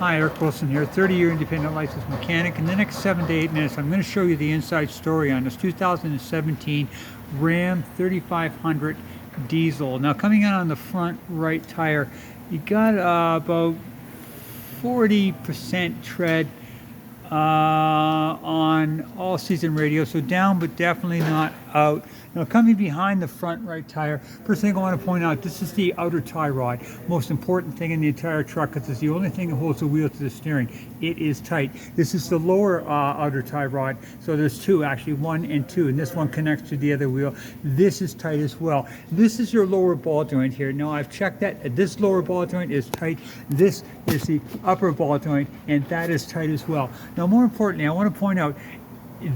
Hi, Eric Wilson here, 30-year independent licensed mechanic. In the next 7 to 8 minutes, I'm going to show you the inside story on this 2017 Ram 3500 diesel. Now, coming out on the front right tire, you got about 40% tread on all-season radio, so down but definitely not out. Now, coming behind the front right tire, first thing I want to point out, this is the outer tie rod. Most important thing in the entire truck, because it's the only thing that holds the wheel to the steering. It is tight. This is the lower outer tie rod, so there's two actually, one and two, and this one connects to the other wheel. This is tight as well. This is your lower ball joint here. Now, I've checked that. This lower ball joint is tight. This is the upper ball joint, and that is tight as well. Now, more importantly, I want to point out,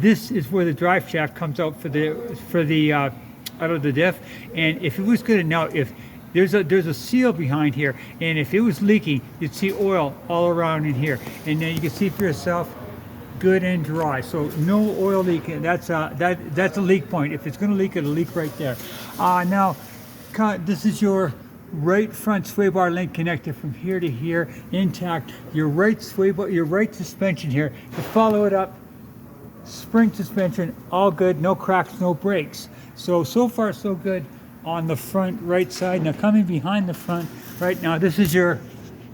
this is where the drive shaft comes out for the out of the diff. And if it was good, now if there's a seal behind here, and if it was leaking, you'd see oil all around in here, and then you can see for yourself, good and dry. So no oil leak. That's a leak point. If it's going to leak, it'll leak right there. Now, this is your right front sway bar link connected from here to here, intact. Your right sway bar, your right suspension here. To follow it up, spring suspension, all good, no cracks, no breaks. So far so good on the front right side. Now, coming behind the front right now, this is your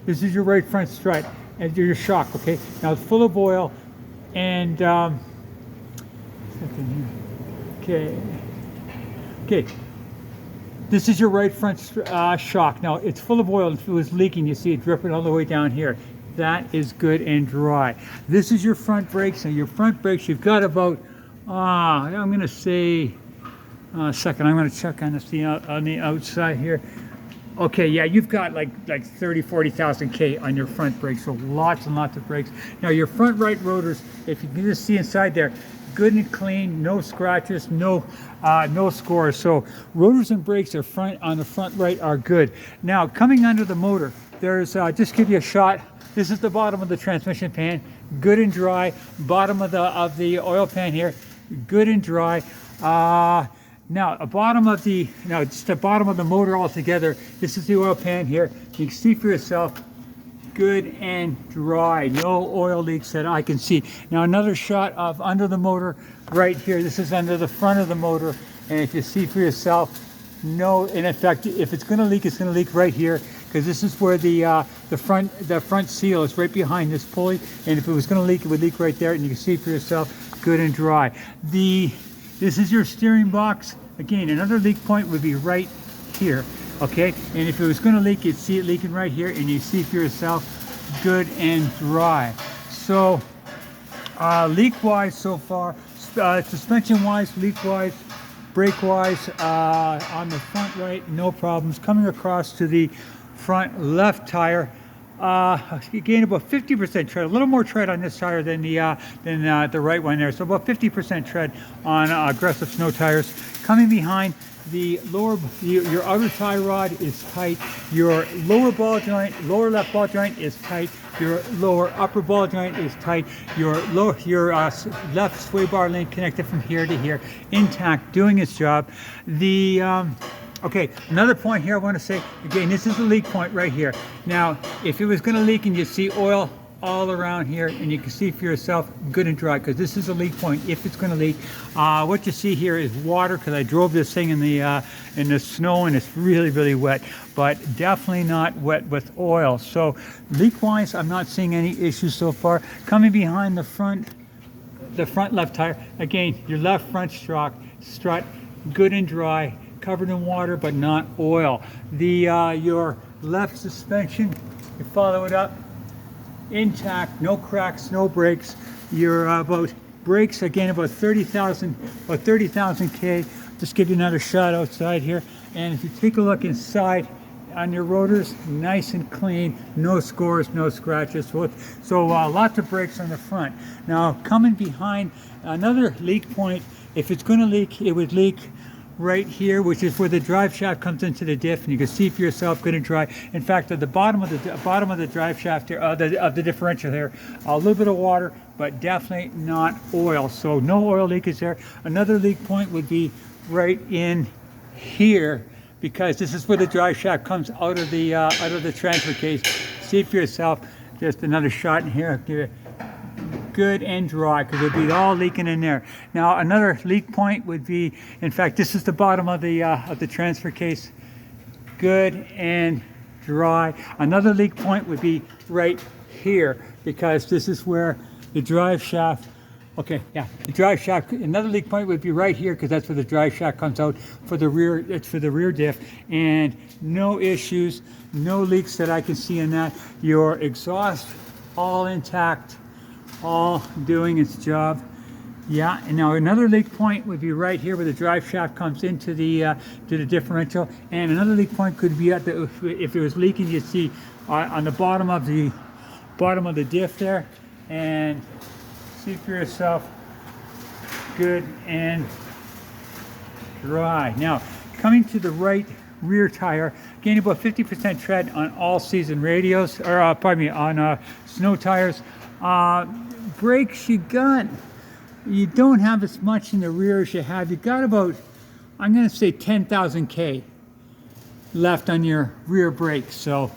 right front strut and your shock. Okay, now it's full of oil, and okay. This is your right front shock. Now, it's full of oil. If it was leaking, you see it dripping all the way down here. That is good and dry. This is your front brakes. Now, your front brakes, you've got about, I'm going to say, a second, I'm going to check on this on the outside here. Okay, yeah, you've got like 40,000 K on your front brakes, so lots and lots of brakes. Now, your front right rotors, if you can just see inside there, good and clean, no scratches, no scores. So rotors and brakes are on the front right are good. Now, coming under the motor, there's just give you a shot. This is the bottom of the transmission pan, good and dry. Bottom of the oil pan here, good and dry. Now, just the bottom of the motor altogether. This is the oil pan here. You can see for yourself, good and dry. No oil leaks that I can see. Now, another shot of under the motor right here. This is under the front of the motor, and if you see for yourself, no. And in fact, if it's going to leak, it's going to leak right here, because this is where the front seal is right behind this pulley, and if it was going to leak, it would leak right there, and you can see for yourself, good and dry. This is your steering box. Again, another leak point would be right here, okay? And if it was going to leak, you'd see it leaking right here, and you see for yourself, good and dry. So, leak-wise so far, suspension-wise, leak-wise, brake-wise, on the front right, no problems. Coming across to the front left tire, you gain about 50% tread, a little more tread on this tire than the right one there. So about 50% tread on aggressive snow tires. Coming behind, your outer tie rod is tight. Your lower left ball joint is tight. Your lower upper ball joint is tight. Your left sway bar link connected from here to here, intact, doing its job. Okay, another point here I want to say, again, this is the leak point right here. Now, if it was going to leak and you see oil all around here, and you can see for yourself, good and dry, because this is a leak point if it's going to leak. What you see here is water, because I drove this thing in the snow, and it's really, really wet, but definitely not wet with oil. So leak-wise, I'm not seeing any issues so far. Coming behind the front left tire, again, your left front strut, good and dry, covered in water but not oil. Your left suspension, you follow it up, intact, no cracks, no breaks. Your brakes, again, about 30,000 K. Just give you another shot outside here, and if you take a look inside on your rotors, nice and clean, no scores, no scratches. So lots of brakes on the front. Now, coming behind, another leak point, if it's going to leak, it would leak right here, which is where the drive shaft comes into the diff, and you can see for yourself, good and dry. In fact, at the bottom of the drive shaft here, of the differential here, a little bit of water, but definitely not oil. So no oil leakage there. Another leak point would be right in here, because this is where the drive shaft comes out of the transfer case. See for yourself, just another shot in here. Give it good and dry because it'll be all leaking in there. Now another leak point would be, in fact, this is the bottom of the transfer case. Good and dry. Another leak point would be right here because this is where the drive shaft. Okay, yeah, the drive shaft. Another leak point would be right here because that's where the drive shaft comes out for the rear. It's for the rear diff, and no issues, no leaks that I can see in that. Your exhaust all intact, all doing its job. Yeah, and now another leak point would be right here where the drive shaft comes into the to the differential, and another leak point could be at the, if it was leaking, you'd see on the bottom of the diff there, and see for yourself. Good and dry. Now coming to the right rear tire, gaining about 50% tread on all season radios, or pardon me, on snow tires. Brakes, you don't have as much in the rear as you have. You got about, I'm going to say 10,000 K left on your rear brakes. So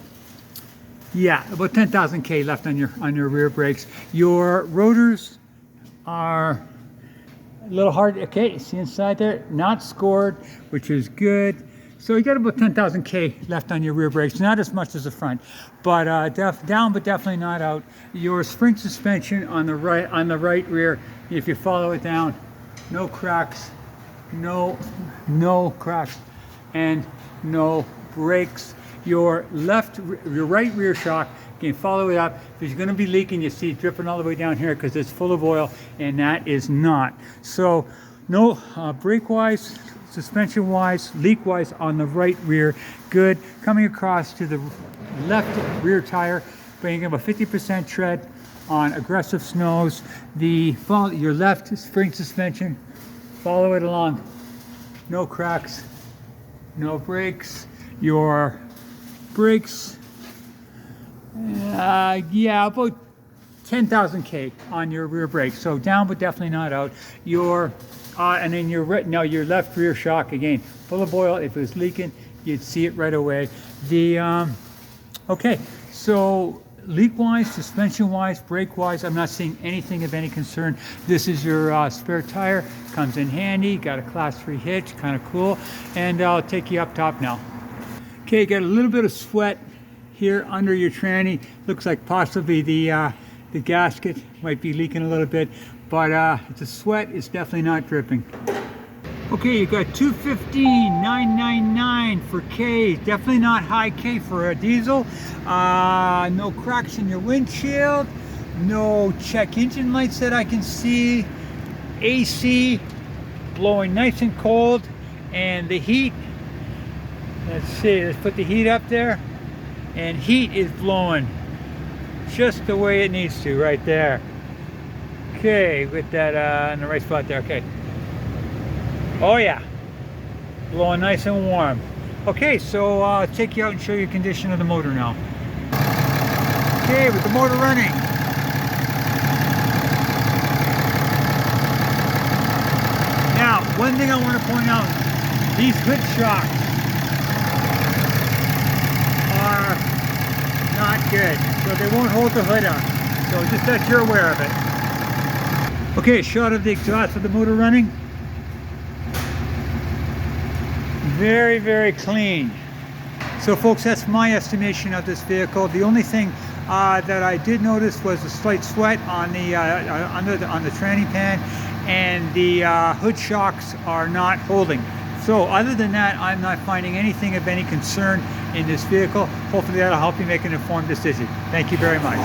yeah, about 10,000 K left on your rear brakes. Your rotors are a little hard. Okay, see inside there, not scored, which is good. So you got about 10,000 K left on your rear brakes, not as much as the front, but down, but definitely not out. Your spring suspension on the right rear, if you follow it down, no cracks, no cracks, and no breaks. Your right rear shock, you can follow it up. If it's going to be leaking, you see it dripping all the way down here because it's full of oil, and that is not. So no brake-wise, suspension-wise, leak-wise on the right rear, good. Coming across to the left rear tire, bringing about 50% tread on aggressive snows. Your left spring suspension, follow it along, no cracks, no breaks. Your brakes, yeah, about 10,000 K on your rear brakes, so down but definitely not out. And then your left rear shock, again, full of oil. If it was leaking, you'd see it right away. Okay, so leak-wise, suspension-wise, brake-wise, I'm not seeing anything of any concern. This is your spare tire, comes in handy, got a class 3 hitch, kind of cool. And I'll take you up top now. Okay, got a little bit of sweat here under your tranny. Looks like possibly the gasket might be leaking a little bit, but the sweat is definitely not dripping. Okay, you got 215,999 for K. Definitely not high K for a diesel. No cracks in your windshield. No check engine lights that I can see. AC blowing nice and cold, and the heat. Let's see. Let's put the heat up there, and heat is blowing just the way it needs to, right there. Okay, with that in the right spot there. Okay. Oh yeah, blowing nice and warm. Okay, so I'll take you out and show you the condition of the motor now. Okay, with the motor running. Now, one thing I want to point out, these hood shocks are not good, so they won't hold the hood up. So just that you're aware of it. Okay, shot of the exhaust of the motor running. Very, very clean. So folks, that's my estimation of this vehicle. The only thing that I did notice was a slight sweat on the on the tranny pan, and the hood shocks are not holding. So other than that, I'm not finding anything of any concern in this vehicle. Hopefully that'll help you make an informed decision. Thank you very much.